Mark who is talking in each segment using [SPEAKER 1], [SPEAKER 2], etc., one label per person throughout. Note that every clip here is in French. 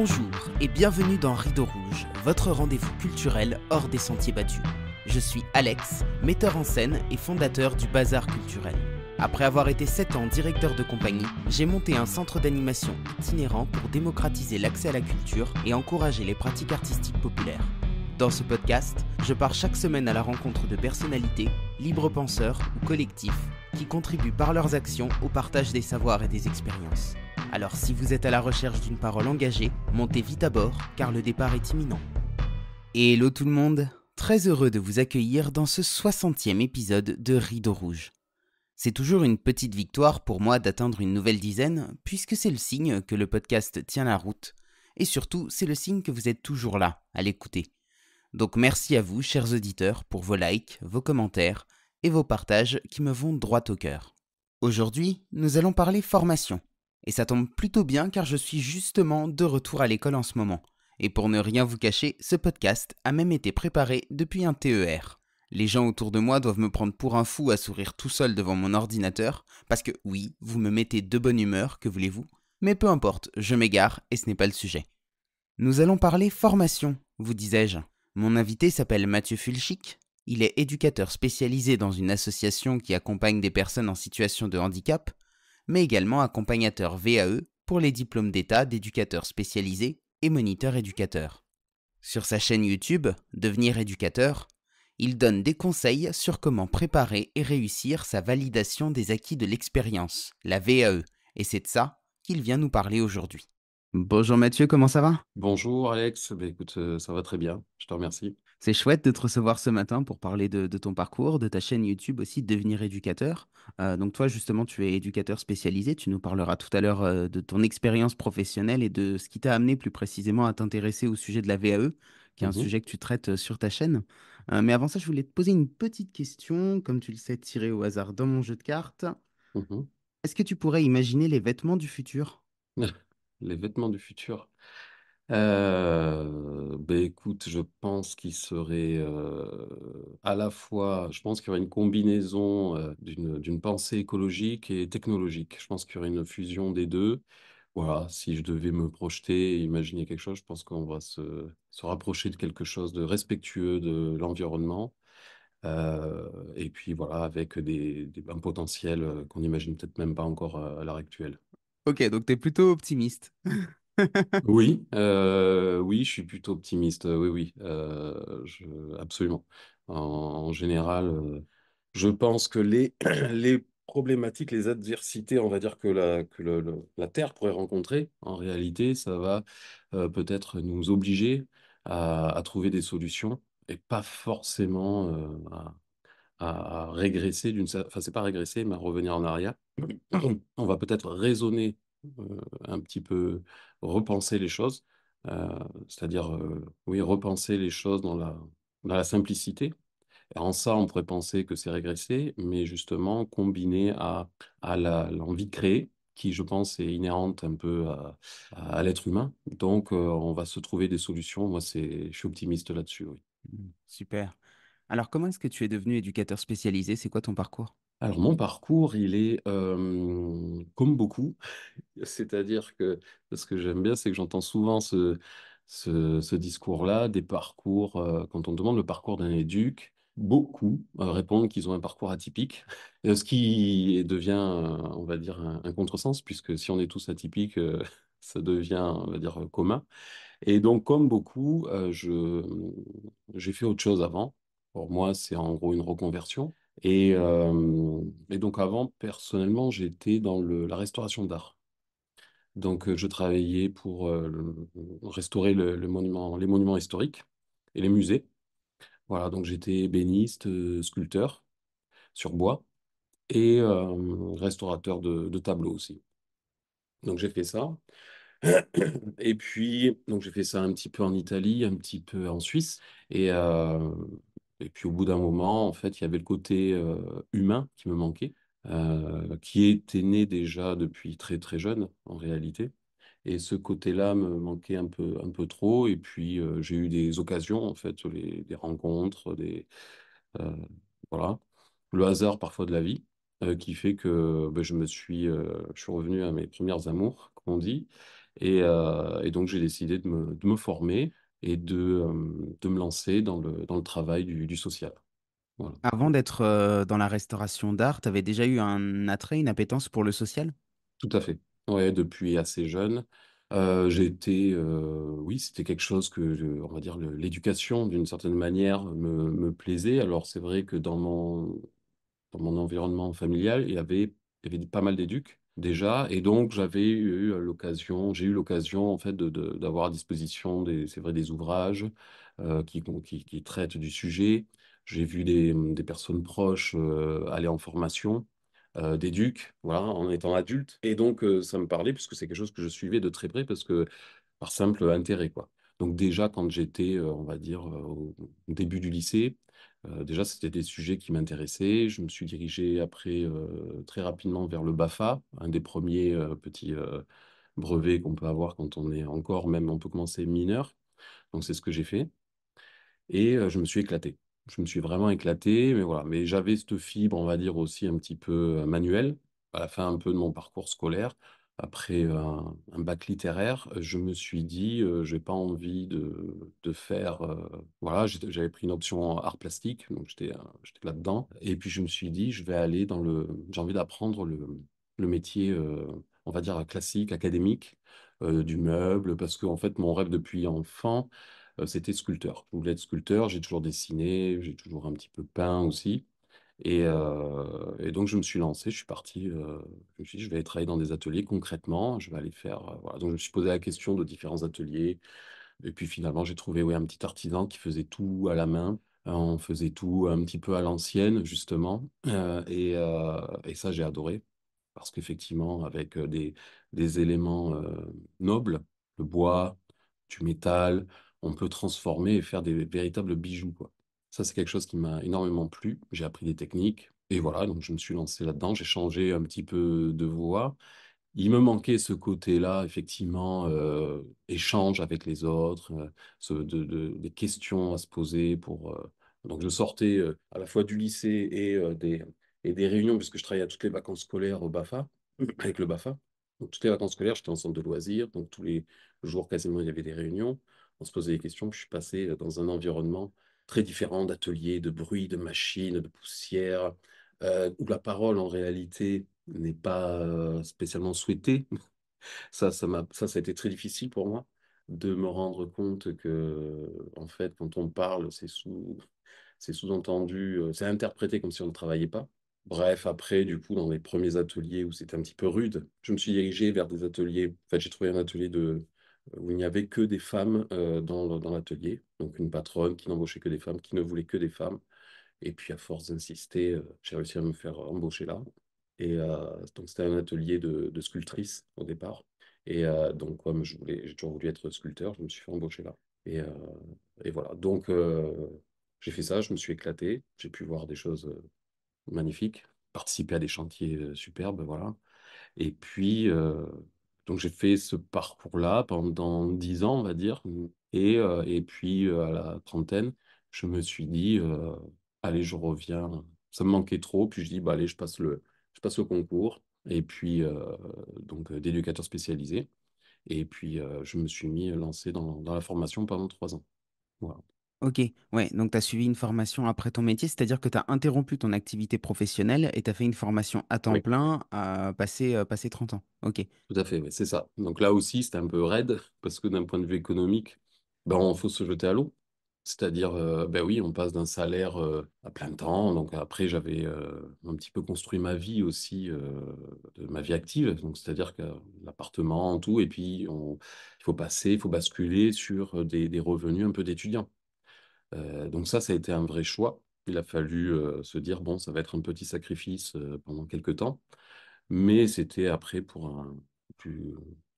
[SPEAKER 1] Bonjour et bienvenue dans Rideau Rouge, votre rendez-vous culturel hors des sentiers battus. Je suis Alex, metteur en scène et fondateur du Bazar Culturel. Après avoir été 7 ans directeur de compagnie, j'ai monté un centre d'animation itinérant pour démocratiser l'accès à la culture et encourager les pratiques artistiques populaires. Dans ce podcast, je pars chaque semaine à la rencontre de personnalités, libres penseurs ou collectifs qui contribuent par leurs actions au partage des savoirs et des expériences. Alors si vous êtes à la recherche d'une parole engagée, montez vite à bord car le départ est imminent. Et hello tout le monde, très heureux de vous accueillir dans ce 60e épisode de Rideau Rouge. C'est toujours une petite victoire pour moi d'atteindre une nouvelle dizaine, puisque c'est le signe que le podcast tient la route, et surtout c'est le signe que vous êtes toujours là, à l'écouter. Donc merci à vous, chers auditeurs, pour vos likes, vos commentaires et vos partages qui me vont droit au cœur. Aujourd'hui, nous allons parler formation. Et ça tombe plutôt bien car je suis justement de retour à l'école en ce moment. Et pour ne rien vous cacher, ce podcast a même été préparé depuis un TER. Les gens autour de moi doivent me prendre pour un fou à sourire tout seul devant mon ordinateur, parce que oui, vous me mettez de bonne humeur, que voulez-vous, mais peu importe, je m'égare et ce n'est pas le sujet. Nous allons parler formation, vous disais-je. Mon invité s'appelle Mathieu Fulchik. Il est éducateur spécialisé dans une association qui accompagne des personnes en situation de handicap, mais également accompagnateur VAE pour les diplômes d'État d'éducateur spécialisé et moniteur éducateur. Sur sa chaîne YouTube, Devenir éducateur, il donne des conseils sur comment préparer et réussir sa validation des acquis de l'expérience, la VAE, et c'est de ça qu'il vient nous parler aujourd'hui. Bonjour Mathieu, comment ça va ?
[SPEAKER 2] Bonjour Alex, écoute, ça va très bien, je te remercie.
[SPEAKER 1] C'est chouette de te recevoir ce matin pour parler de ton parcours, de ta chaîne YouTube aussi, Devenir éducateur. Donc toi, justement, tu es éducateur spécialisé. Tu nous parleras tout à l'heure de ton expérience professionnelle et de ce qui t'a amené plus précisément à t'intéresser au sujet de la VAE, qui est un
[SPEAKER 2] Mhm,
[SPEAKER 1] sujet que tu traites sur ta chaîne. Mais avant ça, je voulais te poser une petite question, comme tu le sais, tirée au hasard dans mon jeu de cartes.
[SPEAKER 2] mhm.
[SPEAKER 1] Est-ce que tu pourrais imaginer les vêtements du futur?
[SPEAKER 2] Les vêtements du futur. Écoute, je pense qu'il serait à la fois, je pense qu'il y aurait une combinaison d'une pensée écologique et technologique. Je pense qu'il y aurait une fusion des deux. Voilà, si je devais me projeter et imaginer quelque chose, je pense qu'on va se rapprocher de quelque chose de respectueux de l'environnement. Et puis voilà, avec un potentiel qu'on n'imagine peut-être même pas encore à l'heure actuelle.
[SPEAKER 1] Ok, donc tu es plutôt optimiste.
[SPEAKER 2] Oui, oui, je suis plutôt optimiste. Oui, oui, absolument. En général, je pense que les problématiques, les adversités, on va dire que la Terre pourrait rencontrer, en réalité, ça va peut-être nous obliger à trouver des solutions et pas forcément à régresser enfin, c'est pas régresser, mais à revenir en arrière. On va peut-être raisonner un petit peu, repenser les choses, euh, c'est-à-dire, oui, repenser les choses dans la simplicité. Et en ça, on pourrait penser que c'est régresser, mais justement combiné à l'envie de créer, qui, je pense, est inhérente un peu à l'être humain. Donc, on va se trouver des solutions. Moi, je suis optimiste là-dessus, oui.
[SPEAKER 1] Super. Alors, comment est-ce que tu es devenu éducateur spécialisé? C'est quoi ton parcours?
[SPEAKER 2] Alors, mon parcours, il est comme beaucoup. C'est-à-dire que ce que j'aime bien, c'est que j'entends souvent ce discours-là, des parcours, quand on demande le parcours d'un éduc, beaucoup répondent qu'ils ont un parcours atypique, ce qui devient, on va dire, un contresens, puisque si on est tous atypiques, ça devient, on va dire, commun. Et donc, comme beaucoup, j'ai fait autre chose avant. Pour moi, c'est en gros une reconversion. Et donc avant, personnellement, j'étais dans la restauration d'art. Donc je travaillais pour restaurer les monuments historiques et les musées. Voilà, donc j'étais ébéniste, sculpteur sur bois et restaurateur de tableaux aussi. Donc j'ai fait ça. Et puis, donc j'ai fait ça un petit peu en Italie, un petit peu en Suisse. Et, euh, et puis au bout d'un moment, en fait, il y avait le côté humain qui me manquait, qui était né déjà depuis très très jeune en réalité. Et ce côté-là me manquait un peu trop. Et puis j'ai eu des occasions, en fait, des rencontres, euh, voilà, le hasard parfois de la vie, qui fait que ben, je suis revenu à mes premières amours, comme on dit. Et donc, j'ai décidé de me former et de me lancer dans le travail du social. Voilà.
[SPEAKER 1] Avant d'être dans la restauration d'art, tu avais déjà eu un attrait, une appétence pour le social?
[SPEAKER 2] Tout à fait. Ouais, depuis assez jeune. Oui, c'était quelque chose que, on va dire, l'éducation, d'une certaine manière, me plaisait. Alors, c'est vrai que dans mon environnement familial, il y avait pas mal d'éducs déjà, et donc j'ai eu l'occasion en fait d'avoir à disposition c'est vrai, des ouvrages qui traitent du sujet. J'ai vu des personnes proches aller en formation d'éduc, voilà, en étant adulte, et donc ça me parlait puisque c'est quelque chose que je suivais de très près parce que par simple intérêt, quoi. Donc déjà, quand j'étais, on va dire, au début du lycée, déjà, c'était des sujets qui m'intéressaient. Je me suis dirigé après très rapidement vers le BAFA, un des premiers petits brevets qu'on peut avoir quand on est encore, même on peut commencer mineur. Donc c'est ce que j'ai fait. Et je me suis éclaté. Je me suis vraiment éclaté, mais voilà. Mais j'avais cette fibre, on va dire, aussi un petit peu manuelle, à la fin un peu de mon parcours scolaire. Après un bac littéraire, je me suis dit, j'ai pas envie de faire. Voilà, j'avais pris une option art plastique, donc j'étais là-dedans. Et puis je me suis dit, j'ai envie d'apprendre le métier, on va dire, classique, académique, du meuble, parce que en fait, mon rêve depuis enfant, c'était sculpteur. Je voulais être sculpteur, j'ai toujours dessiné, j'ai toujours un petit peu peint aussi. Et donc, je me suis lancé, je suis parti, je me suis dit, je vais aller travailler dans des ateliers concrètement, je vais aller faire. Voilà. Donc, je me suis posé la question de différents ateliers. Et puis, finalement, j'ai trouvé ouais, un petit artisan qui faisait tout à la main. On faisait tout un petit peu à l'ancienne, justement. Et ça, j'ai adoré. Parce qu'effectivement, avec des éléments nobles, le bois, du métal, on peut transformer et faire des véritables bijoux, quoi. Ça, c'est quelque chose qui m'a énormément plu. J'ai appris des techniques. Et voilà, donc je me suis lancé là-dedans. J'ai changé un petit peu de voie. Il me manquait ce côté-là, effectivement, échange avec les autres, des questions à se poser Donc, je sortais à la fois du lycée et des réunions, puisque je travaillais à toutes les vacances scolaires au BAFA, avec le BAFA. Donc, toutes les vacances scolaires, j'étais en centre de loisirs. Donc, tous les jours, quasiment, il y avait des réunions. On se posait des questions. Puis je suis passé dans un environnement très différent d'ateliers, de bruit, de machines, de poussière, où la parole, en réalité, n'est pas spécialement souhaitée. Ça a été très difficile pour moi de me rendre compte que, en fait, quand on parle, c'est sous-entendu, c'est interprété comme si on ne travaillait pas. Bref, après, du coup, dans les premiers ateliers où c'était un petit peu rude, je me suis dirigé vers des ateliers. En fait, j'ai trouvé un atelier où il n'y avait que des femmes dans l'atelier. Donc, une patronne qui n'embauchait que des femmes, qui ne voulait que des femmes. Et puis, à force d'insister, j'ai réussi à me faire embaucher là. Donc, c'était un atelier de sculptrice au départ. Donc, comme j'ai toujours voulu être sculpteur, je me suis fait embaucher là. Et, euh, et voilà. Donc, j'ai fait ça, je me suis éclaté. J'ai pu voir des choses magnifiques, participer à des chantiers superbes, voilà. Et puis, donc j'ai fait ce parcours-là pendant 10 ans, on va dire. Et puis, à la trentaine, je me suis dit, allez, je reviens. Ça me manquait trop. Puis je dis, bah, allez, je passe le concours. Et puis, d'éducateur spécialisé. Et puis, je me suis lancé dans la formation pendant 3 ans. Voilà.
[SPEAKER 1] Ok, ouais, donc tu as suivi une formation après ton métier, c'est-à-dire que tu as interrompu ton activité professionnelle et tu as fait une formation à temps
[SPEAKER 2] Oui.
[SPEAKER 1] plein à passer 30 ans. Ok.
[SPEAKER 2] Tout à fait, oui, c'est ça. Donc là aussi, c'était un peu raide, parce que d'un point de vue économique, ben, il faut se jeter à l'eau. C'est-à-dire, ben oui, on passe d'un salaire à plein temps. Donc après, j'avais un petit peu construit ma vie aussi, de ma vie active. Donc c'est-à-dire que l'appartement, tout, et puis il faut basculer sur des revenus un peu d'étudiant. Donc ça a été un vrai choix. Il a fallu se dire, bon, ça va être un petit sacrifice pendant quelques temps, mais c'était après plus,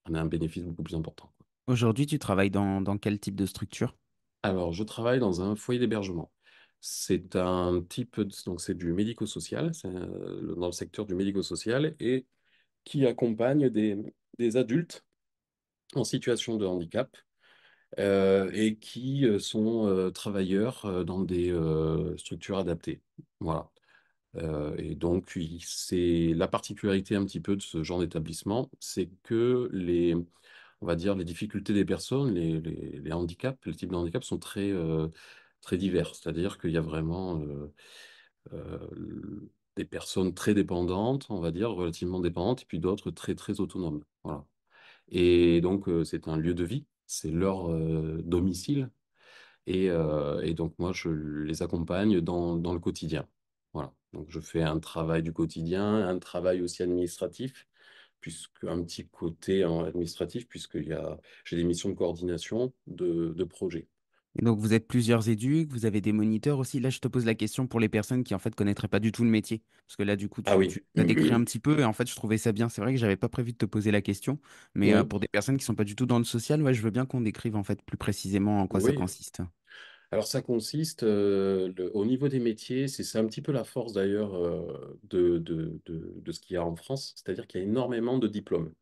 [SPEAKER 2] un bénéfice beaucoup plus important, quoi.
[SPEAKER 1] Aujourd'hui, tu travailles dans quel type de structure?
[SPEAKER 2] Alors, je travaille dans un foyer d'hébergement. C'est un donc c'est du médico-social, dans le secteur du médico-social et qui accompagne des adultes en situation de handicap et qui sont travailleurs dans des structures adaptées. Voilà. Et donc, c'est la particularité un petit peu de ce genre d'établissement, c'est que on va dire, les difficultés des personnes, les handicaps, les types de handicaps sont très divers. C'est-à-dire qu'il y a vraiment des personnes très dépendantes, on va dire, relativement dépendantes, et puis d'autres très autonomes. Voilà. Et donc, c'est un lieu de vie, c'est leur domicile. Et donc, moi, je les accompagne dans le quotidien. Voilà. Donc, je fais un travail du quotidien, un travail aussi administratif, puisque un petit côté administratif, j'ai des missions de coordination de projets.
[SPEAKER 1] Et donc, vous êtes plusieurs éducs, vous avez des moniteurs aussi. Là, je te pose la question pour les personnes qui, en fait, connaîtraient pas du tout le métier. Parce que là, du coup,
[SPEAKER 2] Ah
[SPEAKER 1] tu
[SPEAKER 2] oui.
[SPEAKER 1] as décrit un petit peu et en fait, je trouvais ça bien. C'est vrai que j'avais pas prévu de te poser la question. Mais
[SPEAKER 2] Mm.
[SPEAKER 1] pour des personnes qui sont pas du tout dans le social, ouais, je veux bien qu'on décrive, en fait, plus précisément en quoi ça
[SPEAKER 2] Oui.
[SPEAKER 1] consiste.
[SPEAKER 2] Alors, ça consiste, au niveau des métiers, c'est un petit peu la force d'ailleurs de ce qu'il y a en France, c'est-à-dire qu'il y a énormément de diplômes.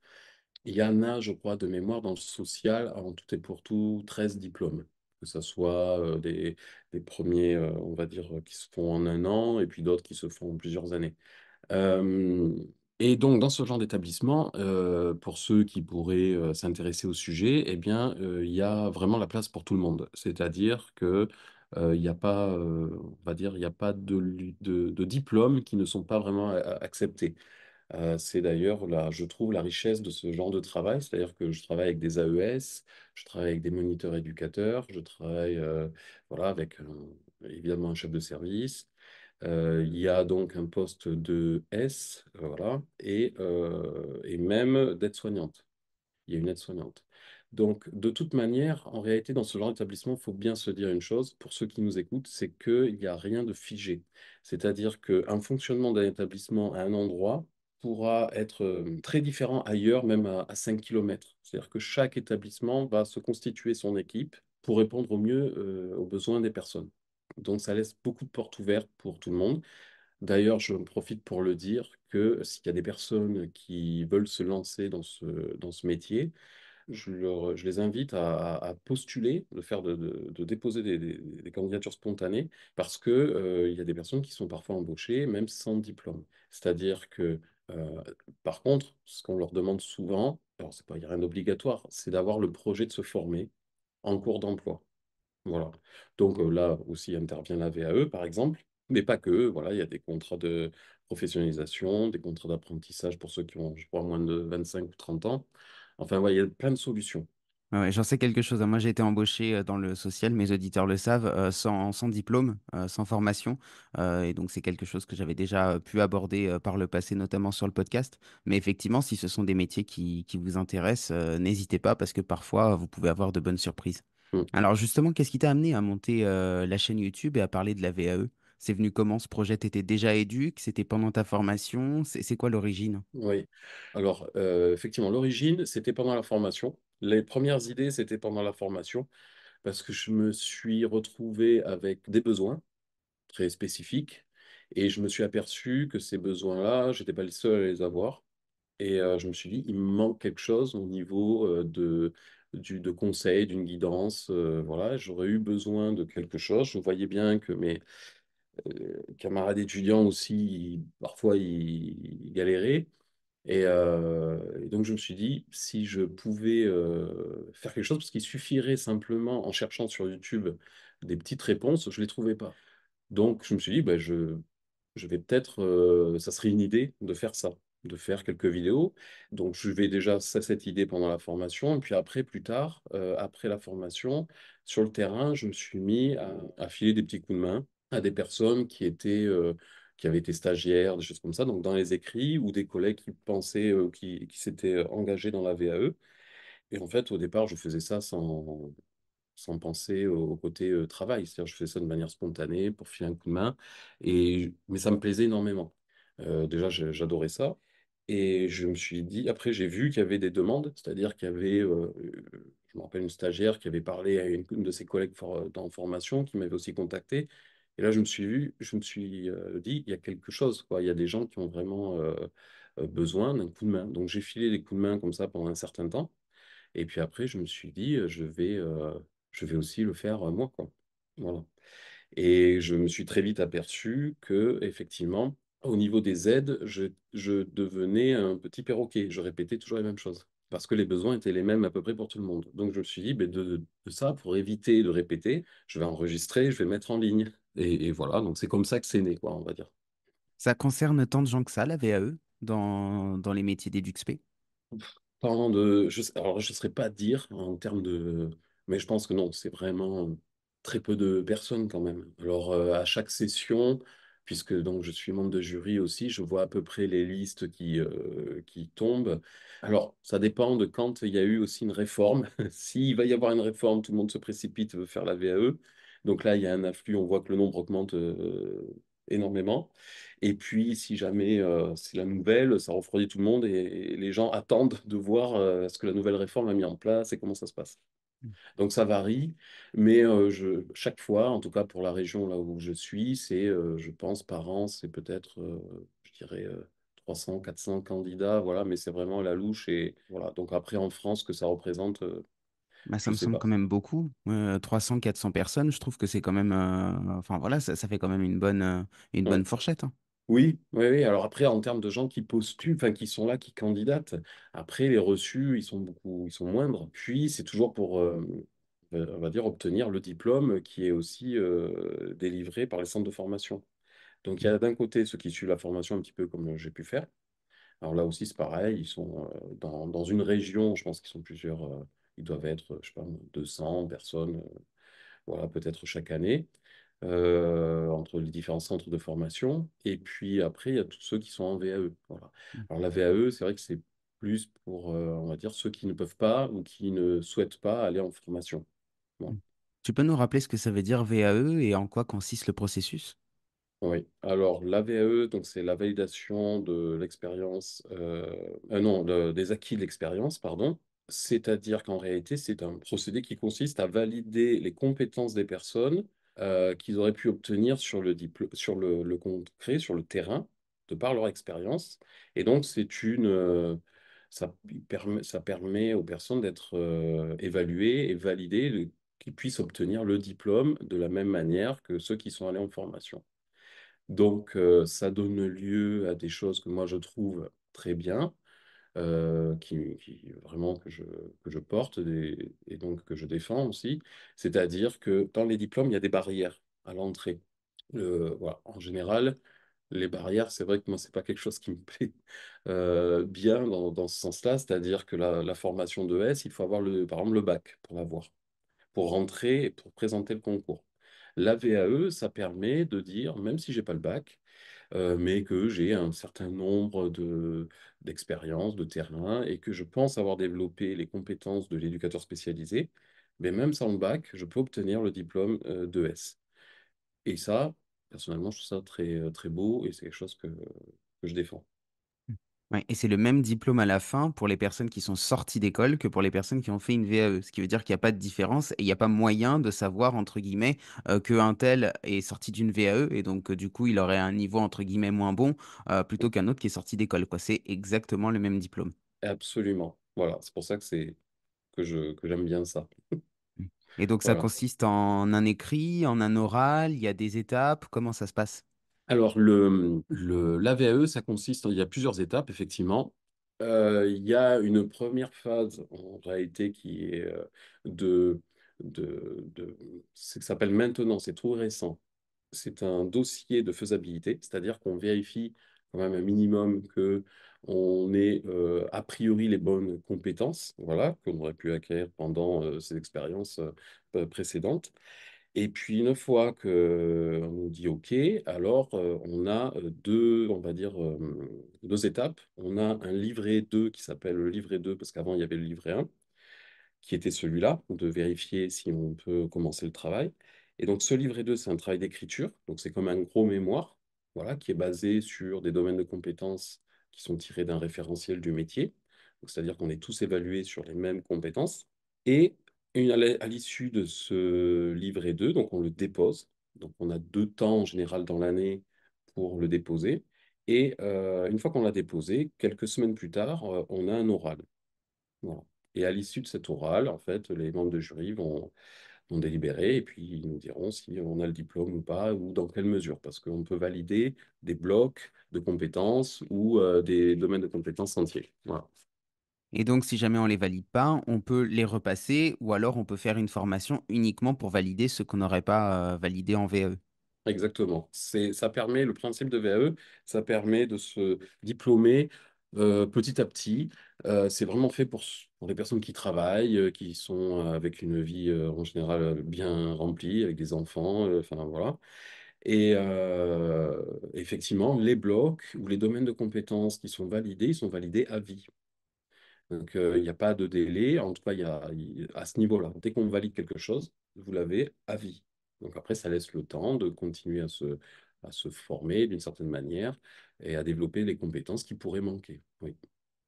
[SPEAKER 2] Il y en a, je crois, de mémoire dans le social, en tout et pour tout, 13 diplômes. Que ce soit des premiers, on va dire, qui se font en un an, et puis d'autres qui se font en plusieurs années. Euh, et donc, dans ce genre d'établissement, pour ceux qui pourraient s'intéresser au sujet, eh bien, il y a vraiment la place pour tout le monde. C'est-à-dire que il n'y a pas, on va dire, il n'y a pas de diplômes qui ne sont pas vraiment acceptés. C'est d'ailleurs, là, je trouve, la richesse de ce genre de travail, c'est-à-dire que je travaille avec des AES, je travaille avec des moniteurs éducateurs, je travaille voilà, avec évidemment un chef de service. Il y a donc un poste de S, voilà, et même d'aide-soignante. Il y a une aide-soignante. Donc, de toute manière, en réalité, dans ce genre d'établissement, il faut bien se dire une chose, pour ceux qui nous écoutent, c'est qu'il n'y a rien de figé. C'est-à-dire qu'un fonctionnement d'un établissement à un endroit pourra être très différent ailleurs, même à 5 km. C'est-à-dire que chaque établissement va se constituer son équipe pour répondre au mieux aux besoins des personnes. Donc, ça laisse beaucoup de portes ouvertes pour tout le monde. D'ailleurs, je profite pour le dire que s'il y a des personnes qui veulent se lancer dans ce métier, je les invite à postuler, de déposer des candidatures spontanées, parce que, il y a des personnes qui sont parfois embauchées, même sans diplôme. C'est-à-dire que, euh, par contre, ce qu'on leur demande souvent, alors c'est pas, il n'y a rien d'obligatoire, c'est d'avoir le projet de se former en cours d'emploi. Voilà. Donc là aussi intervient la VAE, par exemple, mais pas que. Voilà, il y a des contrats de professionnalisation, des contrats d'apprentissage pour ceux qui ont, je crois, moins de 25 ou 30 ans. Enfin, ouais, il y a plein de solutions.
[SPEAKER 1] Ouais, ouais, j'en sais quelque chose, hein. Moi, j'ai été embauché dans le social, mes auditeurs le savent, sans diplôme, sans formation. Et donc, c'est quelque chose que j'avais déjà pu aborder par le passé, notamment sur le podcast. Mais effectivement, si ce sont des métiers qui vous intéressent, n'hésitez pas parce que parfois, vous pouvez avoir de bonnes surprises.
[SPEAKER 2] Mm.
[SPEAKER 1] Alors, justement, qu'est-ce qui t'a amené à monter la chaîne YouTube et à parler de la VAE? C'est venu comment ce projet? T'étais déjà éduque? C'était pendant ta formation? C'est quoi l'origine?
[SPEAKER 2] Oui. Alors, effectivement, l'origine, c'était pendant la formation. Les premières idées, c'était pendant la formation, parce que je me suis retrouvé avec des besoins très spécifiques, et je me suis aperçu que ces besoins-là, j'étais pas le seul à les avoir. Et je me suis dit, il me manque quelque chose au niveau de conseils, d'une guidance. Voilà, j'aurais eu besoin de quelque chose. Je voyais bien que mes camarades étudiants aussi, parfois, ils galéraient. Et donc, je me suis dit, si je pouvais faire quelque chose, parce qu'il suffirait simplement, en cherchant sur YouTube des petites réponses, je ne les trouvais pas. Donc, je me suis dit, bah, je vais peut-être, ça serait une idée de faire ça, de faire quelques vidéos. Donc, je vais déjà cette idée pendant la formation. Et puis après, plus tard, après la formation, sur le terrain, je me suis mis à filer des petits coups de main à des personnes qui avaient été stagiaires, des choses comme ça, donc dans les écrits, ou des collègues qui pensaient, qui s'étaient engagés dans la VAE. Et en fait, au départ, je faisais ça sans penser au côté travail. C'est-à-dire, je faisais ça de manière spontanée pour filer un coup de main. Mais ça me plaisait énormément. Déjà, j'adorais ça. Et je me suis dit, après, j'ai vu qu'il y avait des demandes, c'est-à-dire qu'il y avait, je me rappelle, une stagiaire qui avait parlé à une de ses collègues dans formation, qui m'avait aussi contacté. Et là, je me suis dit, il y a quelque chose, quoi. Il y a des gens qui ont vraiment besoin d'un coup de main. Donc, j'ai filé des coups de main comme ça pendant un certain temps. Et puis après, je me suis dit, je vais aussi le faire moi, quoi. Voilà. Et je me suis très vite aperçu que, effectivement, au niveau des aides, je devenais un petit perroquet. Je répétais toujours les mêmes choses. parce que les besoins étaient les mêmes à peu près pour tout le monde. Donc je me suis dit, ben, de ça, pour éviter de répéter, je vais enregistrer, je vais mettre en ligne. Et voilà, donc c'est comme ça que c'est né, quoi, on va dire.
[SPEAKER 1] Ça concerne tant de gens que ça, la VAE, dans les métiers d'EduxP?
[SPEAKER 2] Parlant alors je ne saurais pas dire en termes de, mais je pense que non, c'est vraiment très peu de personnes quand même. Alors à chaque session, puisque donc je suis membre de jury aussi, je vois à peu près les listes qui tombent. Alors ça dépend de quand il y a eu aussi une réforme. S'il va y avoir une réforme, tout le monde se précipite, veut faire la VAE. Donc là, il y a un afflux, on voit que le nombre augmente énormément. Et puis, si jamais c'est la nouvelle, ça refroidit tout le monde et les gens attendent de voir ce que la nouvelle réforme a mis en place et comment ça se passe. Donc, ça varie, mais chaque fois, en tout cas pour la région là où je suis, je pense, par an, c'est peut-être, je dirais, 300, 400 candidats, voilà, mais c'est vraiment la louche. Et voilà. Donc, après, en France, que ça représente,
[SPEAKER 1] Bah, ça
[SPEAKER 2] je
[SPEAKER 1] me
[SPEAKER 2] sais
[SPEAKER 1] semble
[SPEAKER 2] pas.
[SPEAKER 1] quand même beaucoup. 300, 400 personnes, je trouve que c'est quand même. Enfin voilà, ça fait quand même une
[SPEAKER 2] Ouais.
[SPEAKER 1] bonne fourchette, hein.
[SPEAKER 2] Oui, oui, oui. Alors après, en termes de gens qui postulent, enfin qui sont là, qui candidatent, après les reçus, ils sont moindres. Puis c'est toujours pour, on va dire, obtenir le diplôme qui est aussi délivré par les centres de formation. Donc il y a d'un côté ceux qui suivent la formation un petit peu comme j'ai pu faire. Alors là aussi c'est pareil, ils sont dans une région, je pense qu'ils sont plusieurs, ils doivent être, je sais pas, 200 personnes, voilà, peut-être chaque année entre les différents centres de formation. Et puis après, il y a tous ceux qui sont en VAE. Voilà. Alors la VAE, c'est vrai que c'est plus pour, on va dire, ceux qui ne peuvent pas ou qui ne souhaitent pas aller en formation. Voilà.
[SPEAKER 1] Tu peux nous rappeler ce que ça veut dire VAE et en quoi consiste le processus?
[SPEAKER 2] Oui. Alors la VAE, donc c'est la validation de l'expérience, non, des acquis de l'expérience, pardon. C'est-à-dire qu'en réalité, c'est un procédé qui consiste à valider les compétences des personnes qu'ils auraient pu obtenir sur le diplôme, sur le concret, sur le terrain, de par leur expérience. Et donc, ça permet aux personnes d'être évaluées et validées, qu'ils puissent obtenir le diplôme de la même manière que ceux qui sont allés en formation. Donc, ça donne lieu à des choses que moi je trouve très bien vraiment que je porte et donc que je défends aussi. C'est-à-dire que dans les diplômes, il y a des barrières à l'entrée. Voilà. En général, les barrières, c'est vrai que moi, c'est pas quelque chose qui me plaît bien dans ce sens-là. C'est-à-dire que la formation de S, il faut avoir par exemple le bac pour l'avoir, pour rentrer et pour présenter le concours. La VAE, ça permet de dire, même si j'ai pas le bac, mais que j'ai un certain nombre d'expériences, de terrain, et que je pense avoir développé les compétences de l'éducateur spécialisé, mais même sans le bac, je peux obtenir le diplôme d'ES. Et ça, personnellement, je trouve ça très, très beau et c'est quelque chose que je défends.
[SPEAKER 1] Ouais, et c'est le même diplôme à la fin pour les personnes qui sont sorties d'école que pour les personnes qui ont fait une VAE, ce qui veut dire qu'il n'y a pas de différence et il n'y a pas moyen de savoir, entre guillemets, qu'un tel est sorti d'une VAE et donc du coup il aurait un niveau, entre guillemets, moins bon plutôt qu'un autre qui est sorti d'école, quoi. C'est exactement le même diplôme.
[SPEAKER 2] Absolument. Voilà, c'est pour ça que j'aime bien ça.
[SPEAKER 1] Mm. Et donc ça
[SPEAKER 2] Voilà.
[SPEAKER 1] consiste en un écrit, en un oral, il y a des étapes, comment ça se passe?
[SPEAKER 2] Alors, l'AVAE, ça consiste, il y a plusieurs étapes, effectivement. Il y a une première phase, en réalité, qui est de, de ce qui s'appelle maintenant, c'est tout récent. C'est un dossier de faisabilité, c'est-à-dire qu'on vérifie quand même un minimum que on ait a priori les bonnes compétences, voilà, qu'on aurait pu acquérir pendant ces expériences précédentes. Et puis une fois que on nous dit OK, alors on a on va dire, deux étapes. On a un livret 2 qui s'appelle le livret 2 parce qu'avant il y avait le livret 1 qui était celui-là, de vérifier si on peut commencer le travail. Et donc ce livret 2 c'est un travail d'écriture, donc c'est comme un gros mémoire, voilà, qui est basé sur des domaines de compétences qui sont tirés d'un référentiel du métier. Donc, c'est-à-dire qu'on est tous évalués sur les mêmes compétences. Et à l'issue de ce livret 2, donc on le dépose. Donc on a 2 temps en général dans l'année pour le déposer. Et une fois qu'on l'a déposé, quelques semaines plus tard, on a un oral. Voilà. Et à l'issue de cet oral, en fait, les membres de jury vont délibérer et puis ils nous diront si on a le diplôme ou pas, ou dans quelle mesure, parce qu'on peut valider des blocs de compétences ou des domaines de compétences entiers. Voilà.
[SPEAKER 1] Et donc, si jamais on les valide pas, on peut les repasser ou alors on peut faire une formation uniquement pour valider ce qu'on n'aurait pas validé en VAE.
[SPEAKER 2] Exactement. Ça permet, le principe de VAE, ça permet de se diplômer petit à petit. C'est vraiment fait pour les personnes qui travaillent, qui sont avec une vie en général bien remplie, avec des enfants, enfin voilà. Et effectivement, les blocs ou les domaines de compétences qui sont validés, ils sont validés à vie. Donc, il n'y a pas de délai. En tout cas, à ce niveau-là, dès qu'on valide quelque chose, vous l'avez à vie. Donc après, ça laisse le temps de continuer à se former d'une certaine manière et à développer les compétences qui pourraient manquer. Oui.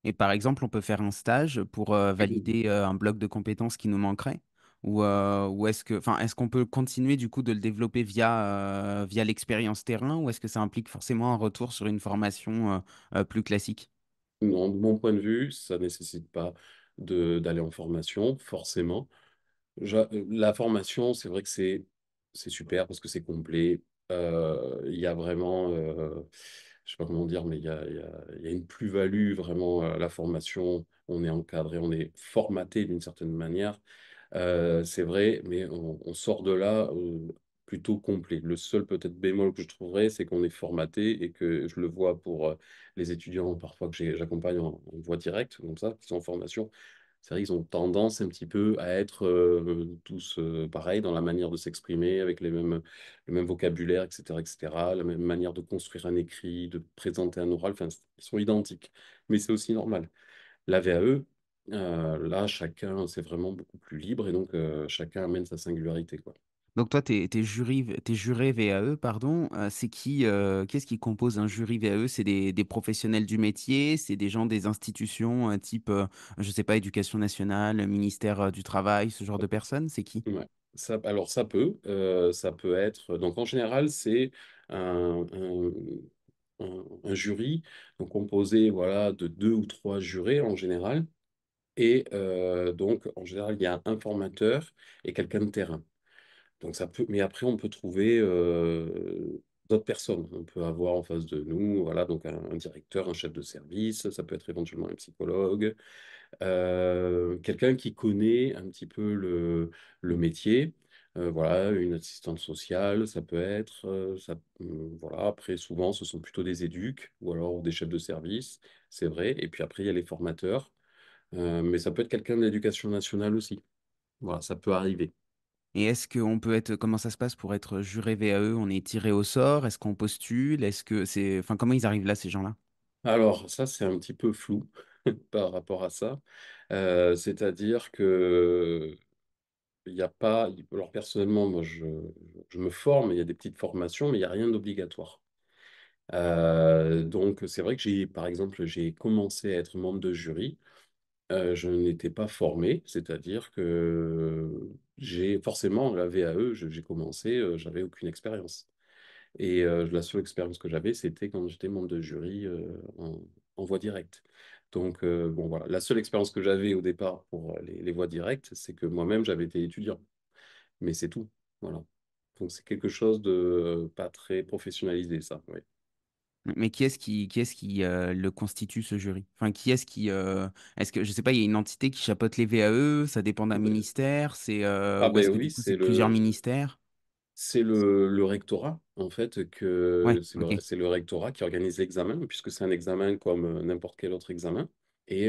[SPEAKER 1] Et par exemple, on peut faire un stage pour valider un bloc de compétences qui nous manquerait? Ou est-ce qu'on peut continuer du coup de le développer via l'expérience terrain ou est-ce que ça implique forcément un retour sur une formation plus classique?
[SPEAKER 2] Non, de mon point de vue, ça ne nécessite pas d'aller en formation, forcément. La formation, c'est vrai que c'est super parce que c'est complet. Il y a vraiment, je sais pas comment dire, mais il y a une plus-value vraiment à la formation. On est encadré, on est formaté d'une certaine manière. C'est vrai, mais on sort de là plutôt complet. Le seul peut-être bémol que je trouverais, c'est qu'on est formaté et que je le vois pour les étudiants parfois que j'accompagne en voie directe, comme ça, qui sont en formation. C'est vrai qu'ils ont tendance un petit peu à être tous pareils dans la manière de s'exprimer, avec le même vocabulaire, etc., etc., la même manière de construire un écrit, de présenter un oral, enfin, ils sont identiques. Mais c'est aussi normal. La VAE, là, chacun, c'est vraiment beaucoup plus libre et donc chacun amène sa singularité, quoi.
[SPEAKER 1] Donc toi, t'es juré VAE, pardon. Qu'est-ce qui compose un jury VAE? C'est des professionnels du métier, c'est des gens des institutions type, je sais pas, éducation nationale, ministère du Travail, ce genre de personnes, c'est qui?
[SPEAKER 2] Ouais. Alors ça peut être, donc en général, c'est un, un- un jury donc composé voilà, de deux ou trois jurés en général. Et donc, en général, il y a un formateur et quelqu'un de terrain. Donc ça peut, mais après, on peut trouver d'autres personnes. On peut avoir en face de nous, voilà, donc un directeur, un chef de service, ça peut être éventuellement un psychologue, quelqu'un qui connaît un petit peu le métier. Voilà, une assistante sociale, ça peut être, voilà. Après, souvent, ce sont plutôt des éduques ou alors des chefs de service, c'est vrai. Et puis après, il y a les formateurs. Mais ça peut être quelqu'un de l'éducation nationale aussi. Voilà, ça peut arriver.
[SPEAKER 1] Et comment ça se passe pour être juré VAE? On est tiré au sort? Est-ce qu'on postule? Enfin, comment ils arrivent là, ces gens-là?
[SPEAKER 2] Alors, ça, c'est un petit peu flou par rapport à ça. C'est-à-dire que il n'y a pas. Alors, personnellement, moi, je me forme, il y a des petites formations, mais il n'y a rien d'obligatoire. Donc, c'est vrai que par exemple, j'ai commencé à être membre de jury. Je n'étais pas formé, c'est-à-dire que j'ai forcément la VAE, j'ai commencé, j'avais aucune expérience. Et la seule expérience que j'avais, c'était quand j'étais membre de jury en voie directe. Donc, bon, voilà. La seule expérience que j'avais au départ pour les voies directes, c'est que moi-même, j'avais été étudiant. Mais c'est tout. Voilà. Donc, c'est quelque chose de pas très professionnalisé, ça. Oui.
[SPEAKER 1] Mais qui est-ce qui le constitue, ce jury? Enfin, est-ce que, je sais pas, il y a une entité qui chapeaute les VAE, ça dépend d'un ministère,
[SPEAKER 2] Ah
[SPEAKER 1] ou est-ce
[SPEAKER 2] ben
[SPEAKER 1] que du
[SPEAKER 2] oui,
[SPEAKER 1] coup c'est plusieurs ministères?
[SPEAKER 2] c'est le rectorat, en fait,
[SPEAKER 1] Ouais, ok.
[SPEAKER 2] c'est le rectorat qui organise l'examen, puisque c'est un examen comme n'importe quel autre examen. Et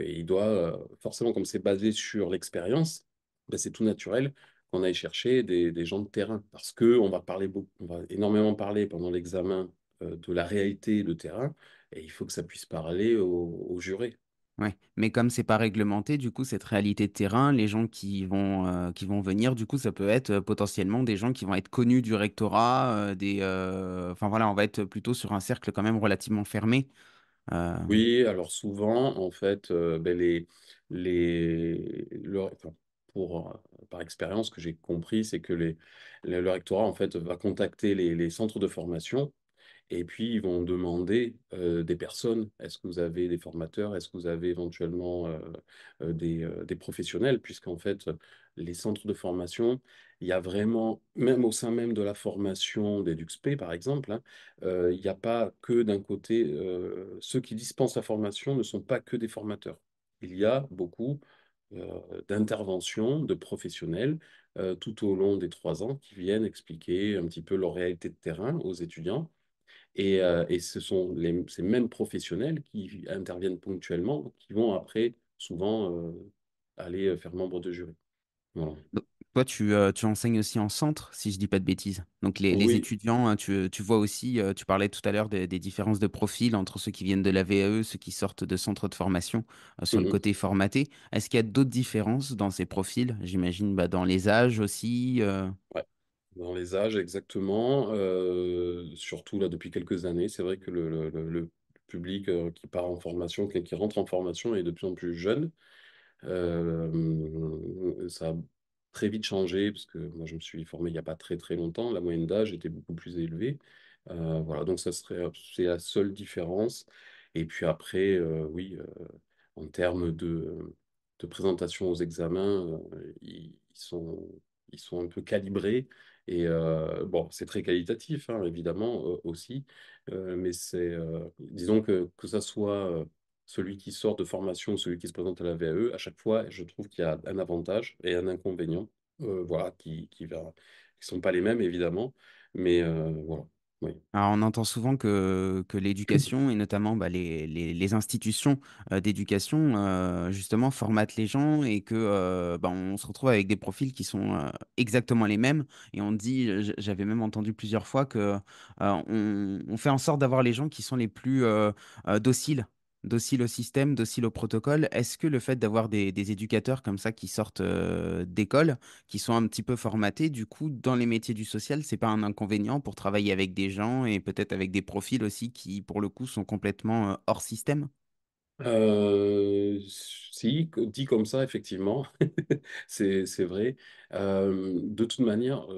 [SPEAKER 2] il doit, forcément, comme c'est basé sur l'expérience, ben, c'est tout naturel qu'on aille chercher des gens de terrain. Parce qu'on va parler beaucoup, on va énormément parler pendant l'examen de la réalité de terrain, et il faut que ça puisse parler aux jurés.
[SPEAKER 1] Ouais, mais comme c'est pas réglementé, du coup, cette réalité de terrain, les gens qui vont venir, du coup, ça peut être potentiellement des gens qui vont être connus du rectorat, enfin voilà, on va être plutôt sur un cercle quand même relativement fermé. Euh,
[SPEAKER 2] Oui, alors souvent, en fait, ben enfin, par expérience, ce que j'ai compris, c'est que le rectorat, en fait, va contacter les centres de formation et puis, ils vont demander des personnes. Est-ce que vous avez des formateurs? Est-ce que vous avez éventuellement des professionnels? Puisqu'en fait, les centres de formation, il y a vraiment, même au sein même de la formation des DUXP, par exemple, hein, il n'y a pas que d'un côté, ceux qui dispensent la formation ne sont pas que des formateurs. il y a beaucoup d'interventions de professionnels tout au long des 3 ans qui viennent expliquer un petit peu leur réalité de terrain aux étudiants. Et ce sont ces mêmes professionnels qui interviennent ponctuellement, qui vont après souvent aller faire membre de jury. Voilà.
[SPEAKER 1] Donc, toi, tu enseignes aussi en centre, si je dis pas de bêtises. Donc, les
[SPEAKER 2] Oui.
[SPEAKER 1] étudiants, hein, tu vois aussi, tu parlais tout à l'heure des différences de profil entre ceux qui viennent de la VAE, ceux qui sortent de centres de formation, sur le
[SPEAKER 2] Mhm.
[SPEAKER 1] côté formaté. Est-ce qu'il y a d'autres différences dans ces profils? J'imagine bah, dans les âges aussi.
[SPEAKER 2] Ouais. Dans les âges, exactement. Surtout là, depuis quelques années, c'est vrai que le public qui part en formation, qui rentre en formation est de plus en plus jeune. Ça a très vite changé parce que moi, je me suis formé il n'y a pas très très longtemps. La moyenne d'âge était beaucoup plus élevée. Voilà, donc c'est la seule différence. Et puis après, oui, en termes de présentation aux examens, ils sont un peu calibrés. Et bon, c'est très qualitatif, hein, évidemment, aussi. Mais disons que ça soit celui qui sort de formation ou celui qui se présente à la VAE, à chaque fois, je trouve qu'il y a un avantage et un inconvénient, voilà, qui sont pas les mêmes, évidemment. Mais voilà, oui.
[SPEAKER 1] Alors, on entend souvent que l'éducation, et notamment bah, les institutions d'éducation, justement, formatent les gens et que bah, on se retrouve avec des profils qui sont exactement les mêmes. Et on dit, j'avais même entendu plusieurs fois que on fait en sorte d'avoir les gens qui sont les plus dociles. Dociles au système, dociles au protocole. Est-ce que le fait d'avoir des éducateurs comme ça qui sortent d'école, qui sont un petit peu formatés. Du coup, dans les métiers du social, c'est pas un inconvénient pour travailler avec des gens et peut-être avec des profils aussi qui, pour le coup, sont complètement hors système.
[SPEAKER 2] Si, dit comme ça, effectivement, c'est vrai. De toute manière,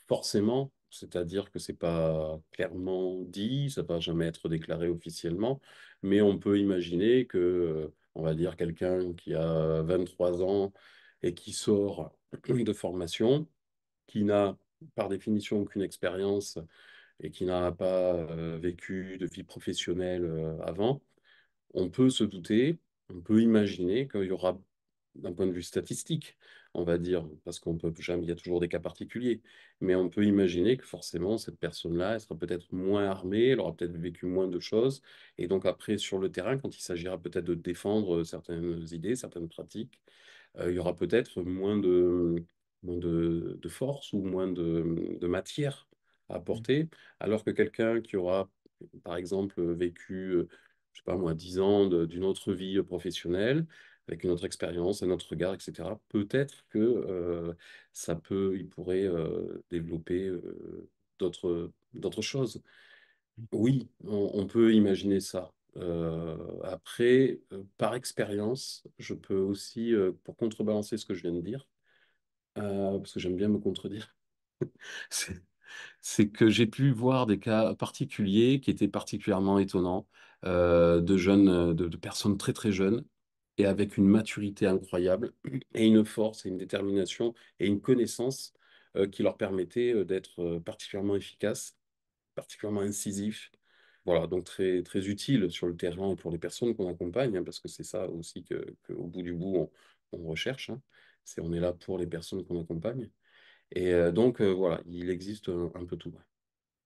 [SPEAKER 2] forcément, c'est-à-dire que c'est pas clairement dit, ça va jamais être déclaré officiellement, mais on peut imaginer que, on va dire, quelqu'un qui a 23 ans et qui sort de formation, qui n'a par définition aucune expérience et qui n'a pas vécu de vie professionnelle avant, on peut se douter, on peut imaginer qu'il y aura, d'un point de vue statistique, on va dire, parce qu'on peut jamais, il y a toujours des cas particuliers, mais on peut imaginer que forcément, cette personne-là, elle sera peut-être moins armée, elle aura peut-être vécu moins de choses, et donc après, sur le terrain, quand il s'agira peut-être de défendre certaines idées, certaines pratiques, il y aura peut-être moins de force ou moins de matière à apporter, alors que quelqu'un qui aura, par exemple, vécu, je sais pas moi, 10 ans d'une autre vie professionnelle, avec une autre expérience, un autre regard, etc., peut-être que il pourrait développer d'autres choses. Oui, on peut imaginer ça. Après, par expérience, je peux aussi, pour contrebalancer ce que je viens de dire, parce que j'aime bien me contredire, c'est c'est que j'ai pu voir des cas particuliers qui étaient particulièrement étonnants, de jeunes, de personnes très très jeunes, et avec une maturité incroyable, et une force et une détermination et une connaissance qui leur permettait d'être particulièrement efficaces, particulièrement incisifs. Voilà, donc très, très utile sur le terrain et pour les personnes qu'on accompagne, hein, parce que c'est ça aussi qu'au bout du bout, on recherche. Hein. On est là pour les personnes qu'on accompagne. Et donc, voilà, il existe un peu tout. Ouais.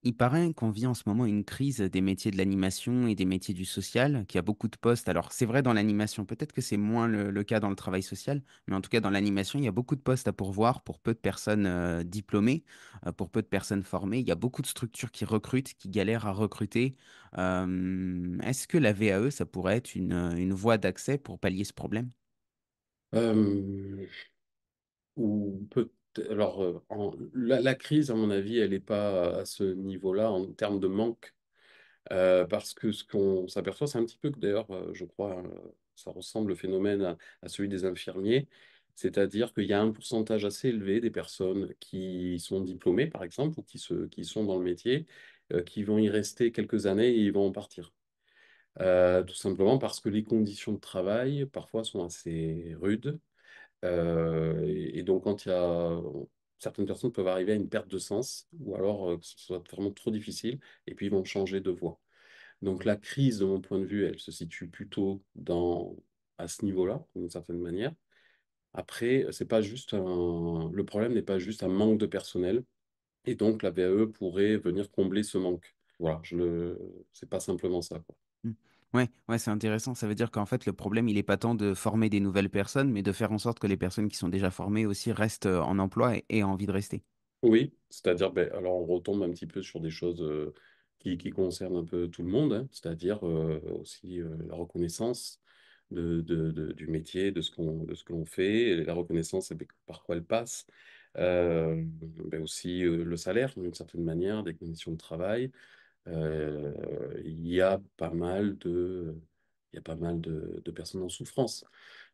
[SPEAKER 1] Il paraît qu'on vit en ce moment une crise des métiers de l'animation et des métiers du social, qu'il y a beaucoup de postes. Alors, c'est vrai dans l'animation, peut-être que c'est moins le cas dans le travail social, mais en tout cas dans l'animation, il y a beaucoup de postes à pourvoir pour peu de personnes diplômées, pour peu de personnes formées. Il y a beaucoup de structures qui recrutent, qui galèrent à recruter. Est-ce que la VAE, ça pourrait être une voie d'accès pour pallier ce problème?
[SPEAKER 2] Euh, alors, la crise, à mon avis, elle n'est pas à ce niveau-là en termes de manque. Parce que ce qu'on s'aperçoit, c'est un petit peu que d'ailleurs, je crois, ça ressemble le phénomène à celui des infirmiers, c'est-à-dire qu'il y a un pourcentage assez élevé des personnes qui sont diplômées, par exemple, ou qui sont dans le métier, qui vont y rester quelques années et ils vont en partir. Tout simplement parce que les conditions de travail, parfois, sont assez rudes. Et donc, certaines personnes peuvent arriver à une perte de sens, ou alors que ce soit vraiment trop difficile, et puis ils vont changer de voie. Donc la crise, de mon point de vue, elle se situe plutôt dans à ce niveau-là, d'une certaine manière. Après, c'est pas juste le problème n'est pas juste un manque de personnel, et donc la VAE pourrait venir combler ce manque. Voilà, c'est pas simplement ça, quoi.
[SPEAKER 1] Mm. Ouais, ouais, c'est intéressant. Ça veut dire qu'en fait, le problème, il est pas tant de former des nouvelles personnes, mais de faire en sorte que les personnes qui sont déjà formées aussi restent en emploi et aient envie de rester.
[SPEAKER 2] Oui, c'est-à-dire, ben, alors on retombe un petit peu sur des choses qui concernent un peu tout le monde, hein, c'est-à-dire aussi la reconnaissance du métier, de ce que l'on fait, et la reconnaissance eh ben, par quoi elle passe, ben aussi le salaire d'une certaine manière, des conditions de travail. Euh, il y a pas mal de, il y a pas mal de personnes en souffrance,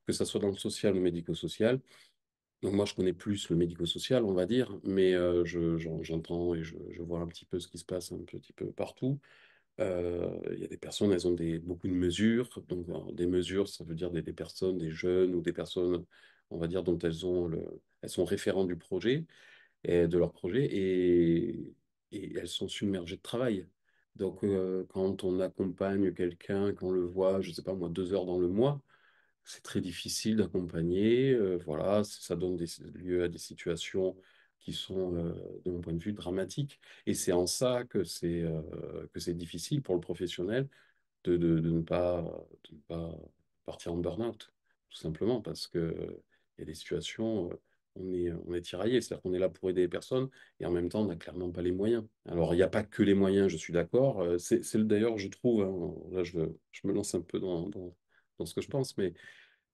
[SPEAKER 2] que ce soit dans le social ou médico-social. Donc moi, je connais plus le médico-social, on va dire, mais j'entends et je vois un petit peu ce qui se passe un petit peu partout. Il y a des personnes, elles ont beaucoup de mesures. Donc des mesures, ça veut dire des personnes, des jeunes ou des personnes, on va dire, dont elles sont référents du projet et de leur projet et elles sont submergées de travail. Donc quand on accompagne quelqu'un, qu'on le voit, je sais pas moi, 2 heures dans le mois, c'est très difficile d'accompagner. Voilà, ça donne lieu à des situations qui sont, de mon point de vue, dramatiques. Et c'est en ça que c'est difficile pour le professionnel de ne pas partir en burn-out, tout simplement, parce que il y a des situations, on est tiraillé, c'est-à-dire qu'on est là pour aider les personnes et en même temps, on n'a clairement pas les moyens. Alors, il n'y a pas que les moyens, je suis d'accord. D'ailleurs, je trouve, hein, là, je me lance un peu dans ce que je pense, mais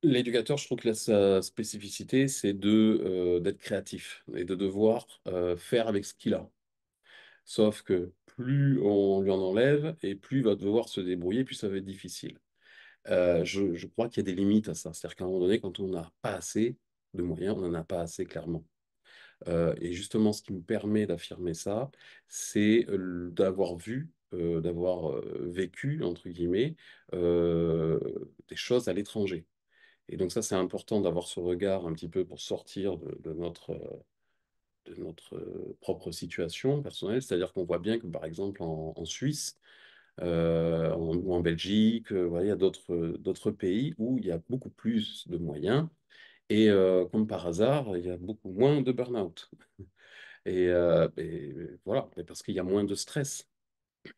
[SPEAKER 2] l'éducateur, je trouve que sa spécificité, c'est d'être créatif et de devoir faire avec ce qu'il a. Sauf que plus on lui en enlève et plus il va devoir se débrouiller, plus ça va être difficile. Je crois qu'il y a des limites à ça. C'est-à-dire qu'à un moment donné, quand on n'a pas assez de moyens, on n'en a pas assez clairement. Et justement, ce qui me permet d'affirmer ça, c'est d'avoir vu, d'avoir vécu, entre guillemets, des choses à l'étranger. Et donc ça, c'est important d'avoir ce regard un petit peu pour sortir de notre propre situation personnelle. C'est-à-dire qu'on voit bien que, par exemple, en Suisse ou en Belgique, voilà, il y a d'autres pays où il y a beaucoup plus de moyens. Et comme par hasard, il y a beaucoup moins de burn-out. Et voilà, mais parce qu'il y a moins de stress.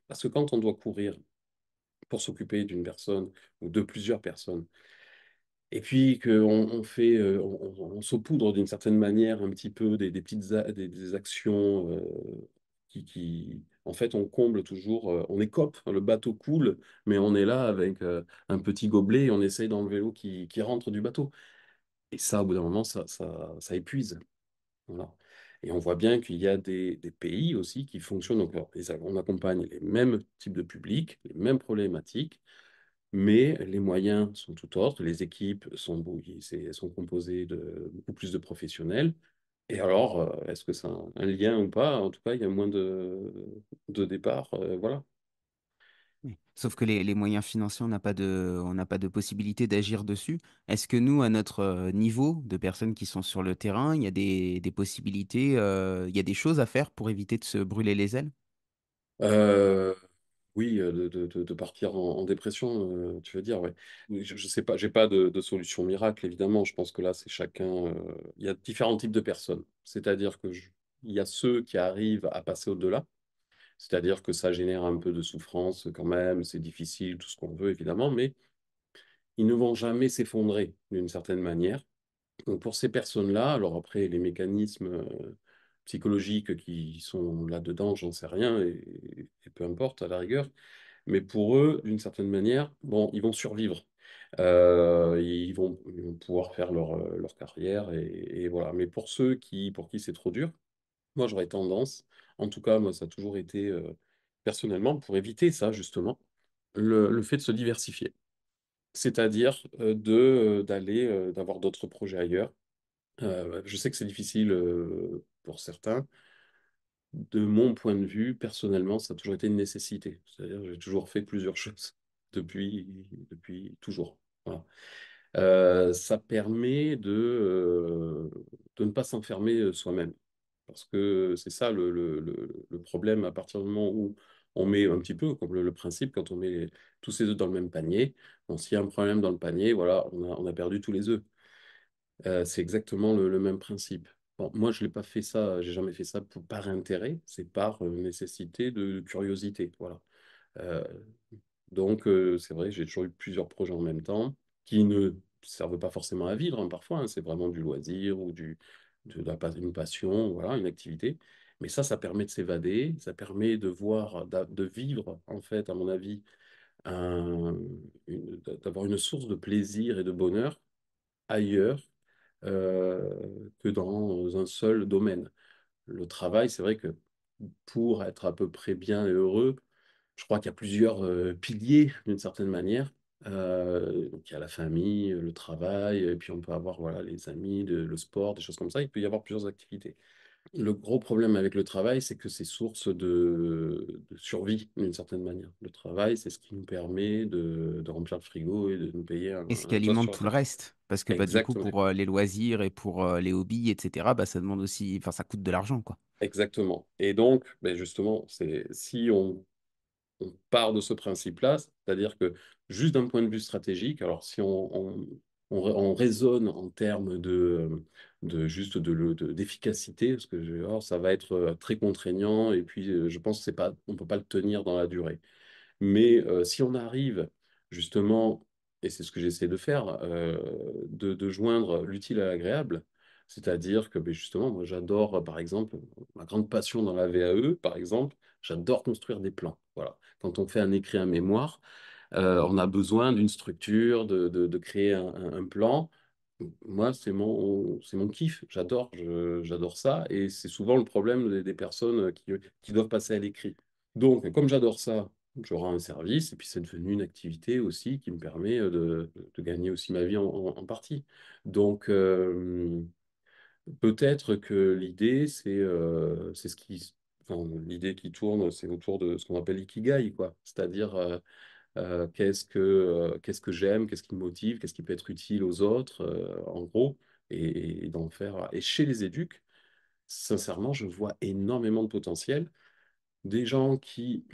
[SPEAKER 2] Parce que quand on doit courir pour s'occuper d'une personne ou de plusieurs personnes, et puis qu'on on saupoudre d'une certaine manière un petit peu des des actions en fait, on comble toujours, on écope, le bateau coule, mais on est là avec un petit gobelet et on essaye d'enlever l'eau qui rentre du bateau. Et ça, au bout d'un moment, ça épuise. Voilà. Et on voit bien qu'il y a des pays aussi qui fonctionnent. Donc, alors, on accompagne les mêmes types de publics, les mêmes problématiques, mais les moyens sont tout autres, les équipes sont composées de beaucoup plus de professionnels. Et alors, est-ce que c'est un lien ou pas? En tout cas, il y a moins de départs. Voilà.
[SPEAKER 1] Oui. Sauf que les moyens financiers, on n'a pas de possibilité d'agir dessus. Est-ce que nous, à notre niveau de personnes qui sont sur le terrain, il y a des possibilités, il y a des choses à faire pour éviter de se brûler les ailes?
[SPEAKER 2] Euh, oui, de partir en dépression, tu veux dire, ouais. Oui, je sais pas, j'ai pas de solution miracle, évidemment. Je pense que là, c'est chacun. Il y a différents types de personnes. C'est-à-dire il y a ceux qui arrivent à passer au-delà. C'est-à-dire que ça génère un peu de souffrance quand même, c'est difficile, tout ce qu'on veut, évidemment, mais ils ne vont jamais s'effondrer d'une certaine manière. Donc pour ces personnes-là, alors après, les mécanismes psychologiques qui sont là-dedans, j'en sais rien, et peu importe à la rigueur, mais pour eux, d'une certaine manière, bon, ils vont survivre. Ils vont pouvoir faire leur carrière, et voilà. Mais pour pour qui c'est trop dur, moi j'aurais tendance, en tout cas, moi ça a toujours été, personnellement, pour éviter ça, justement, le fait de se diversifier. C'est-à-dire d'avoir d'autres projets ailleurs. Je sais que c'est difficile pour certains. De mon point de vue, personnellement, ça a toujours été une nécessité. C'est-à-dire que j'ai toujours fait plusieurs choses depuis toujours. Voilà. Ça permet de ne pas s'enfermer soi-même. Parce que c'est ça le problème à partir du moment où on met un petit peu comme le principe quand on met tous ses œufs dans le même panier. Bon, s'il y a un problème dans le panier, voilà, on a perdu tous les œufs. C'est exactement le même principe. Bon, moi, je l'ai pas fait ça, j'ai jamais fait ça par intérêt, c'est par nécessité de curiosité. Voilà. Euh, donc, c'est vrai que j'ai toujours eu plusieurs projets en même temps qui ne servent pas forcément à vivre, hein, parfois, hein, c'est vraiment du loisir ou une passion, voilà, une activité. Mais ça permet de s'évader, ça permet de voir, de vivre, en fait, à mon avis, d'avoir une source de plaisir et de bonheur ailleurs que dans un seul domaine. Le travail, c'est vrai que pour être à peu près bien et heureux, je crois qu'il y a plusieurs piliers d'une certaine manière. Donc il y a la famille, le travail, et puis on peut avoir voilà, les amis, le sport, des choses comme ça. Il peut y avoir plusieurs activités. Le gros problème avec le travail, c'est que c'est source de survie d'une certaine manière. Le travail, c'est ce qui nous permet de remplir le frigo et de nous payer
[SPEAKER 1] Et ce qui
[SPEAKER 2] un toit
[SPEAKER 1] alimente
[SPEAKER 2] sur la
[SPEAKER 1] tout le
[SPEAKER 2] tête.
[SPEAKER 1] reste. Parce que bah, du coup,
[SPEAKER 2] Exactement.
[SPEAKER 1] pour les loisirs et pour les hobbies, etc., bah, ça demande aussi, enfin, ça coûte de l'argent, quoi.
[SPEAKER 2] Exactement. Et donc, ben justement, si on part de ce principe-là, c'est-à-dire que juste d'un point de vue stratégique, alors si on raisonne en termes juste d'efficacité, parce que alors, ça va être très contraignant, et puis je pense que c'est pas, on ne peut pas le tenir dans la durée. Mais si on arrive justement, et c'est ce que j'essaie de faire, de joindre l'utile à l'agréable, c'est-à-dire que ben, justement, moi j'adore, par exemple, ma grande passion dans la VAE, par exemple, j'adore construire des plans. Voilà. Quand on fait un écrit, un mémoire, on a besoin d'une structure, de créer un plan. Moi, c'est mon kiff. J'adore ça. Et c'est souvent le problème des personnes qui doivent passer à l'écrit. Donc, comme j'adore ça, je rends un service et puis c'est devenu une activité aussi qui me permet de gagner aussi ma vie en partie. Donc, peut-être que l'idée, c'est enfin, l'idée qui tourne, c'est autour de ce qu'on appelle l'ikigai, quoi. C'est-à-dire, qu'est-ce que j'aime, qu'est-ce qui me motive, qu'est-ce qui peut être utile aux autres, en gros, et d'en faire. Et chez les éducs, sincèrement, je vois énormément de potentiel. Des gens qui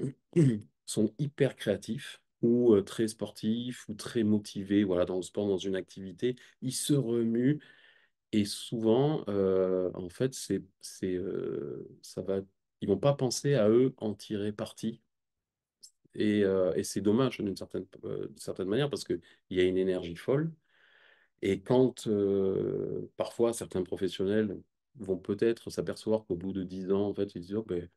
[SPEAKER 2] sont hyper créatifs ou très sportifs ou très motivés, voilà, dans le sport, dans une activité, ils se remuent et souvent, en fait, ils vont pas penser à eux en tirer parti. Et c'est dommage d'une certaine manière parce qu'il y a une énergie folle. Et quand parfois certains professionnels vont peut-être s'apercevoir qu'au bout de 10 ans, en fait, ils disent, oh, ben,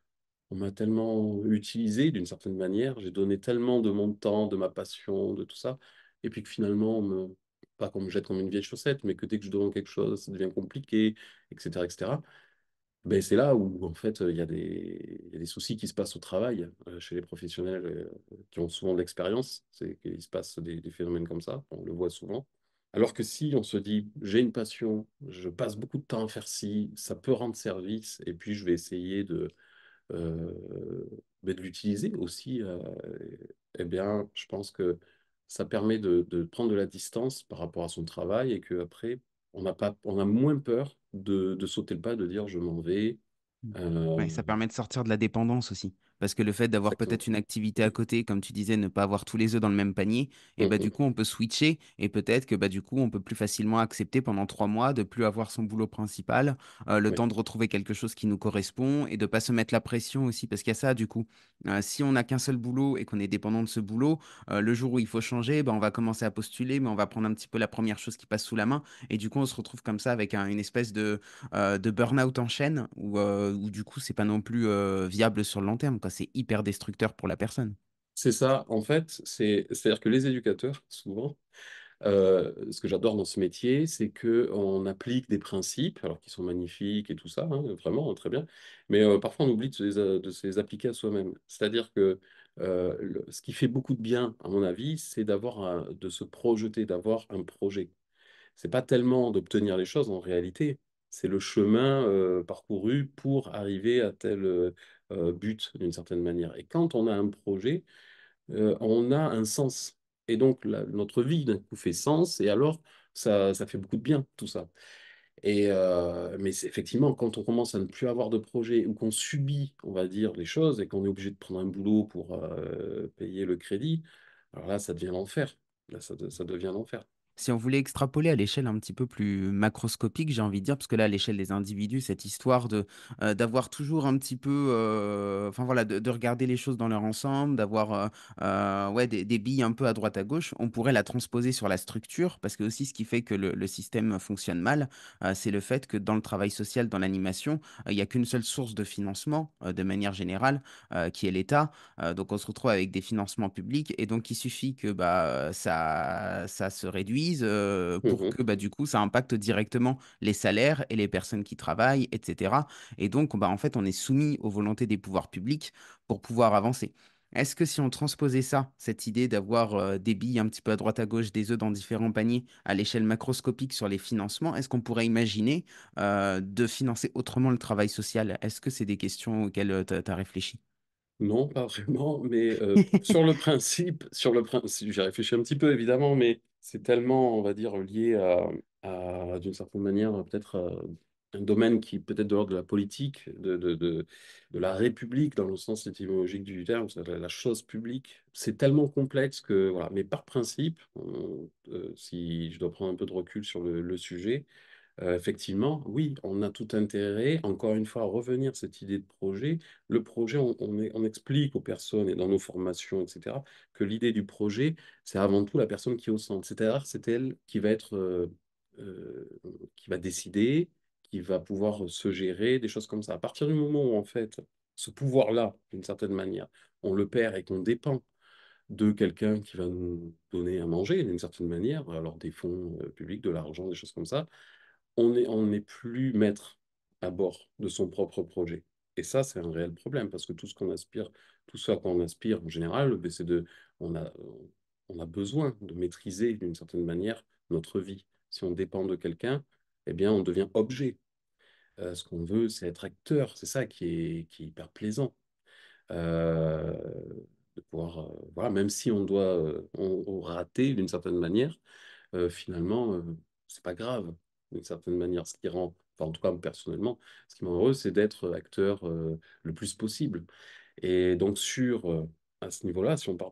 [SPEAKER 2] on m'a tellement utilisé d'une certaine manière, j'ai donné tellement de mon temps, de ma passion, de tout ça, et puis que finalement, pas qu'on me jette comme une vieille chaussette, mais que dès que je demande quelque chose, ça devient compliqué, etc., etc. Ben, c'est là où, en fait, il y a des soucis qui se passent au travail chez les professionnels qui ont souvent de l'expérience. C'est qu'il se passe des phénomènes comme ça, on le voit souvent. Alors que si on se dit, j'ai une passion, je passe beaucoup de temps à faire ci, ça peut rendre service, et puis je vais essayer de l'utiliser aussi, eh bien, je pense que ça permet de prendre de la distance par rapport à son travail et qu'après, on a moins peur de sauter le pas, de dire je m'en vais.
[SPEAKER 1] Mm. Ouais,
[SPEAKER 2] Euh,
[SPEAKER 1] ça permet de sortir de la dépendance aussi. Parce que le fait d'avoir
[SPEAKER 2] exactement.
[SPEAKER 1] peut-être une activité à côté, comme tu disais, ne pas avoir tous les œufs dans le même panier, et bah du
[SPEAKER 2] Mhm.
[SPEAKER 1] coup on peut switcher et peut-être que bah du coup on peut plus facilement accepter pendant 3 mois de plus avoir son boulot principal, le
[SPEAKER 2] Oui,
[SPEAKER 1] temps de retrouver quelque chose qui nous correspond et de pas se mettre la pression aussi parce qu'il y a ça du coup. Si on n'a qu'un seul boulot et qu'on est dépendant de ce boulot, le jour où il faut changer, bah, on va commencer à postuler, mais on va prendre un petit peu la première chose qui passe sous la main et du coup on se retrouve comme ça avec une espèce de burn-out en chaîne où du coup, c'est pas non plus viable sur le long terme, quoi. C'est hyper destructeur pour la personne.
[SPEAKER 2] c'est ça. En fait, c'est-à-dire que les éducateurs, souvent, ce que j'adore dans ce métier, c'est que on applique des principes, alors qu'ils sont magnifiques et tout ça, hein, vraiment très bien, mais parfois on oublie de se les appliquer à soi-même. C'est-à-dire que ce qui fait beaucoup de bien, à mon avis, c'est de se projeter, d'avoir un projet. C'est pas tellement d'obtenir les choses en réalité, c'est le chemin parcouru pour arriver à tel but d'une certaine manière. Et quand on a un projet, on a un sens. Et donc, notre vie, d'un coup, fait sens. Et alors, ça fait beaucoup de bien, tout ça. Mais effectivement, quand on commence à ne plus avoir de projet ou qu'on subit, on va dire, les choses et qu'on est obligé de prendre un boulot pour payer le crédit, alors là, ça devient l'enfer. Là, ça devient l'enfer.
[SPEAKER 1] Si on voulait extrapoler à l'échelle un petit peu plus macroscopique, j'ai envie de dire, parce que là, à l'échelle des individus, cette histoire de d'avoir toujours un petit peu, enfin voilà, de regarder les choses dans leur ensemble, d'avoir ouais, des billes un peu à droite à gauche, on pourrait la transposer sur la structure, parce que aussi ce qui fait que le système fonctionne mal, c'est le fait que dans le travail social, dans l'animation, il n'y a qu'une seule source de financement, de manière générale, qui est l'État. Donc on se retrouve avec des financements publics et donc il suffit que bah, ça se réduise pour
[SPEAKER 2] Mhm.
[SPEAKER 1] que bah, du coup ça impacte directement les salaires et les personnes qui travaillent, etc. Et donc bah, en fait on est soumis aux volontés des pouvoirs publics pour pouvoir avancer. Est-ce que si on transposait ça, cette idée d'avoir des billes un petit peu à droite à gauche, des œufs dans différents paniers à l'échelle macroscopique sur les financements, est-ce qu'on pourrait imaginer de financer autrement le travail social? Est-ce que c'est des questions auxquelles tu as réfléchi?
[SPEAKER 2] Non, pas vraiment, mais sur le principe, j'ai réfléchi un petit peu évidemment, mais c'est tellement, on va dire, lié d'une certaine manière, peut-être un domaine qui peut-être de l'ordre de la politique, de la République, dans le sens étymologique du terme, c'est la chose publique. C'est tellement complexe que, voilà, mais par principe, si je dois prendre un peu de recul sur le sujet, effectivement, oui, on a tout intérêt, encore une fois, à revenir à cette idée de projet. Le projet, on explique aux personnes et dans nos formations, etc., que l'idée du projet, c'est avant tout la personne qui est au centre. C'est-à-dire, c'est elle qui va être, euh, qui va décider, qui va pouvoir se gérer, des choses comme ça. À partir du moment où, en fait, ce pouvoir-là, d'une certaine manière, on le perd et qu'on dépend de quelqu'un qui va nous donner à manger, d'une certaine manière, alors des fonds publics, de l'argent, des choses comme ça, on n'est plus maître à bord de son propre projet. Et ça, c'est un réel problème parce que tout ce qu'on aspire, tout ce à quoi on aspire en général, ben, on a, on a besoin de maîtriser d'une certaine manière notre vie. Si on dépend de quelqu'un, eh bien, on devient objet. Ce qu'on veut, c'est être acteur. C'est ça qui est hyper plaisant. Euh, de pouvoir, voilà, même si on doit on rater d'une certaine manière, finalement, c'est pas grave, d'une certaine manière. Ce qui rend, enfin, en tout cas, personnellement, ce qui me rend heureux, c'est d'être acteur le plus possible. Et donc, à ce niveau-là, si on part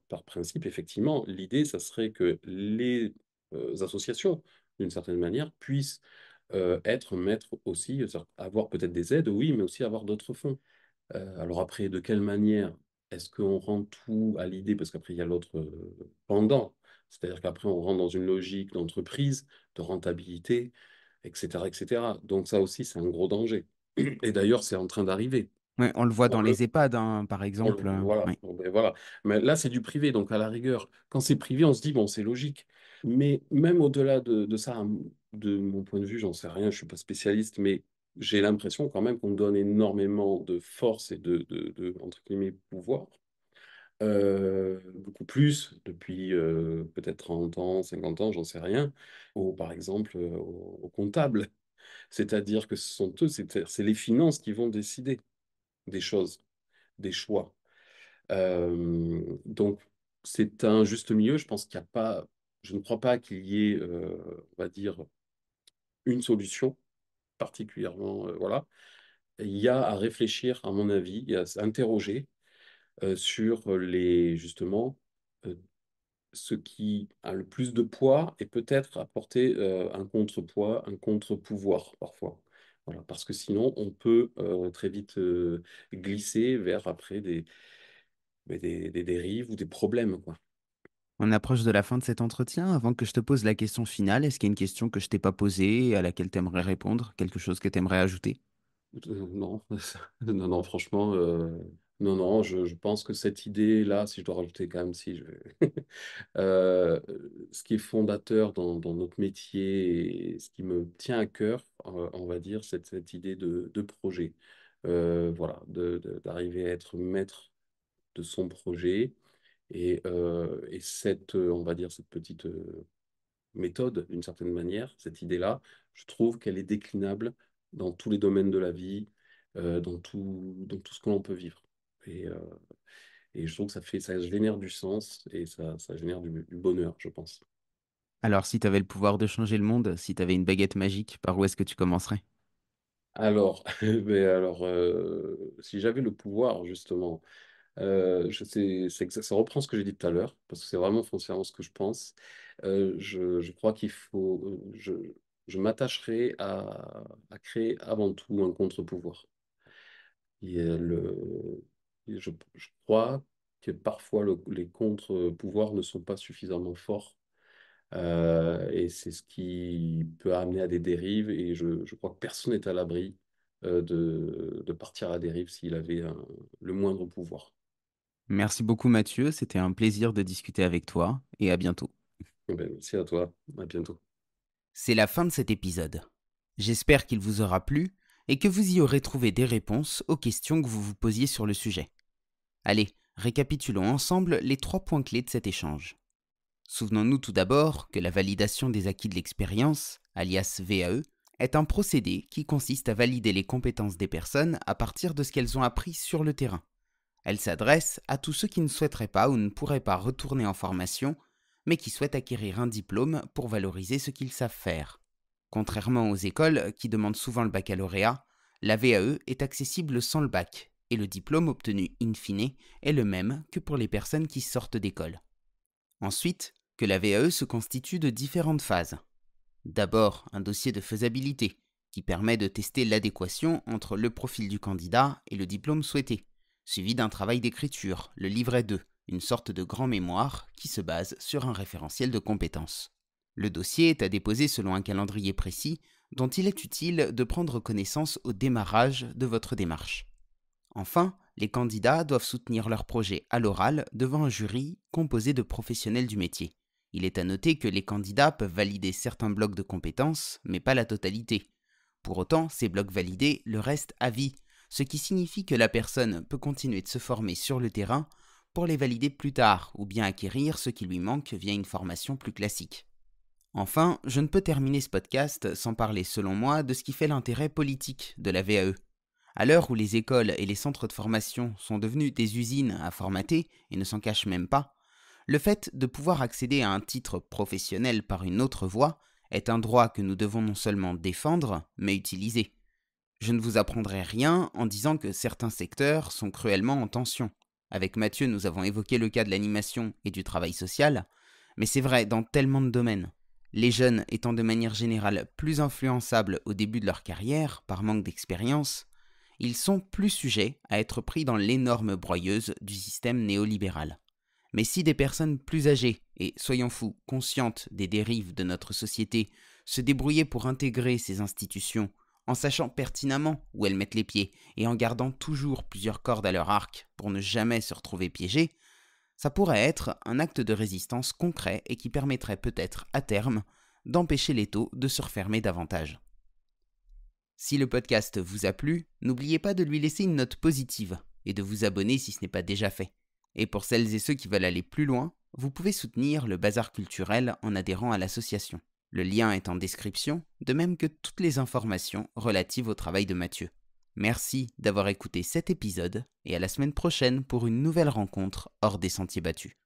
[SPEAKER 2] par principe, effectivement, l'idée, ça serait que les associations, d'une certaine manière, puissent être maîtres aussi, avoir peut-être des aides, oui, mais aussi avoir d'autres fonds. Alors après, de quelle manière est-ce qu'on rend tout à l'idée? Parce qu'après, il y a l'autre pendant. C'est-à-dire qu'après, on rentre dans une logique d'entreprise, de rentabilité, etc., etc. Donc ça aussi, c'est un gros danger. Et d'ailleurs, c'est en train d'arriver.
[SPEAKER 1] Ouais, on le voit
[SPEAKER 2] On
[SPEAKER 1] dans
[SPEAKER 2] le,
[SPEAKER 1] les EHPAD, hein, par exemple.
[SPEAKER 2] voilà,
[SPEAKER 1] Ouais.
[SPEAKER 2] bon, ben voilà. Mais là, c'est du privé, donc à la rigueur, quand c'est privé, on se dit, bon, c'est logique. Mais même au-delà de ça, de mon point de vue, j'en sais rien, je suis pas spécialiste, mais j'ai l'impression quand même qu'on donne énormément de force et entre guillemets, pouvoir. Beaucoup plus depuis peut-être 30 ans, 50 ans, j'en sais rien, par exemple, aux comptables. C'est-à-dire que ce sont eux, c'est les finances qui vont décider des choses, des choix. Donc, c'est un juste milieu. Je pense qu'il n'y a pas, je ne crois pas qu'il y ait, on va dire, une solution particulièrement, voilà. Il y a à réfléchir, à mon avis, et à s'interroger sur justement, euh, ce qui a le plus de poids et peut-être apporter un contrepoids, un contre-pouvoir parfois. Voilà, parce que sinon, on peut très vite glisser vers après des dérives ou des problèmes, quoi.
[SPEAKER 1] On approche de la fin de cet entretien. Avant que je te pose la question finale, est-ce qu'il y a une question que je t'ai pas posée et à laquelle tu aimerais répondre? Quelque chose que tu aimerais ajouter?
[SPEAKER 2] Non, non, non, franchement, non, non, je pense que cette idée-là, si je dois rajouter quand même, si je Euh, ce qui est fondateur dans notre métier et ce qui me tient à cœur, on va dire, c'est cette idée de projet. Voilà, d'arriver à être maître de son projet et on va dire, cette petite méthode, d'une certaine manière, cette idée-là, je trouve qu'elle est déclinable dans tous les domaines de la vie, dans tout ce que l'on peut vivre. Et, euh, et je trouve que ça génère du sens et ça génère du bonheur, je pense.
[SPEAKER 1] Alors, si tu avais le pouvoir de changer le monde, si tu avais une baguette magique, par où est-ce que tu commencerais?
[SPEAKER 2] Alors, si j'avais le pouvoir, justement, ça reprend ce que j'ai dit tout à l'heure, parce que c'est vraiment foncièrement ce que je pense. Je crois qu'il faut, je m'attacherai à créer avant tout un contre-pouvoir. Je crois que parfois les contre-pouvoirs ne sont pas suffisamment forts. Et c'est ce qui peut amener à des dérives. Et je crois que personne n'est à l'abri de partir à la dérive s'il avait le moindre pouvoir.
[SPEAKER 1] Merci beaucoup Mathieu, c'était un plaisir de discuter avec toi et à bientôt.
[SPEAKER 2] Eh ben, merci à toi. À bientôt.
[SPEAKER 1] C'est la fin de cet épisode. J'espère qu'il vous aura plu et que vous y aurez trouvé des réponses aux questions que vous vous posiez sur le sujet. Allez, récapitulons ensemble les 3 points clés de cet échange. Souvenons-nous tout d'abord que la validation des acquis de l'expérience, alias VAE, est un procédé qui consiste à valider les compétences des personnes à partir de ce qu'elles ont appris sur le terrain. Elle s'adresse à tous ceux qui ne souhaiteraient pas ou ne pourraient pas retourner en formation, mais qui souhaitent acquérir un diplôme pour valoriser ce qu'ils savent faire. Contrairement aux écoles qui demandent souvent le baccalauréat, la VAE est accessible sans le bac, et le diplôme obtenu in fine est le même que pour les personnes qui sortent d'école. Ensuite, que la VAE se constitue de différentes phases. D'abord, un dossier de faisabilité, qui permet de tester l'adéquation entre le profil du candidat et le diplôme souhaité, suivi d'un travail d'écriture, le livret 2, une sorte de grand mémoire qui se base sur un référentiel de compétences. Le dossier est à déposer selon un calendrier précis dont il est utile de prendre connaissance au démarrage de votre démarche. Enfin, les candidats doivent soutenir leur projet à l'oral devant un jury composé de professionnels du métier. Il est à noter que les candidats peuvent valider certains blocs de compétences, mais pas la totalité. Pour autant, ces blocs validés le restent à vie, ce qui signifie que la personne peut continuer de se former sur le terrain pour les valider plus tard ou bien acquérir ce qui lui manque via une formation plus classique. Enfin, je ne peux terminer ce podcast sans parler selon moi de ce qui fait l'intérêt politique de la VAE. À l'heure où les écoles et les centres de formation sont devenus des usines à formater et ne s'en cachent même pas, le fait de pouvoir accéder à un titre professionnel par une autre voie est un droit que nous devons non seulement défendre, mais utiliser. Je ne vous apprendrai rien en disant que certains secteurs sont cruellement en tension. Avec Mathieu, nous avons évoqué le cas de l'animation et du travail social, mais c'est vrai dans tellement de domaines. Les jeunes étant de manière générale plus influençables au début de leur carrière par manque d'expérience, ils sont plus sujets à être pris dans l'énorme broyeuse du système néolibéral. Mais si des personnes plus âgées et, soyons fous, conscientes des dérives de notre société, se débrouillaient pour intégrer ces institutions, en sachant pertinemment où elles mettent les pieds et en gardant toujours plusieurs cordes à leur arc pour ne jamais se retrouver piégées, ça pourrait être un acte de résistance concret et qui permettrait peut-être, à terme, d'empêcher les taux de se refermer davantage. Si le podcast vous a plu, n'oubliez pas de lui laisser une note positive et de vous abonner si ce n'est pas déjà fait. Et pour celles et ceux qui veulent aller plus loin, vous pouvez soutenir le Bazar culturel en adhérant à l'association. Le lien est en description, de même que toutes les informations relatives au travail de Mathieu. Merci d'avoir écouté cet épisode et à la semaine prochaine pour une nouvelle rencontre hors des sentiers battus.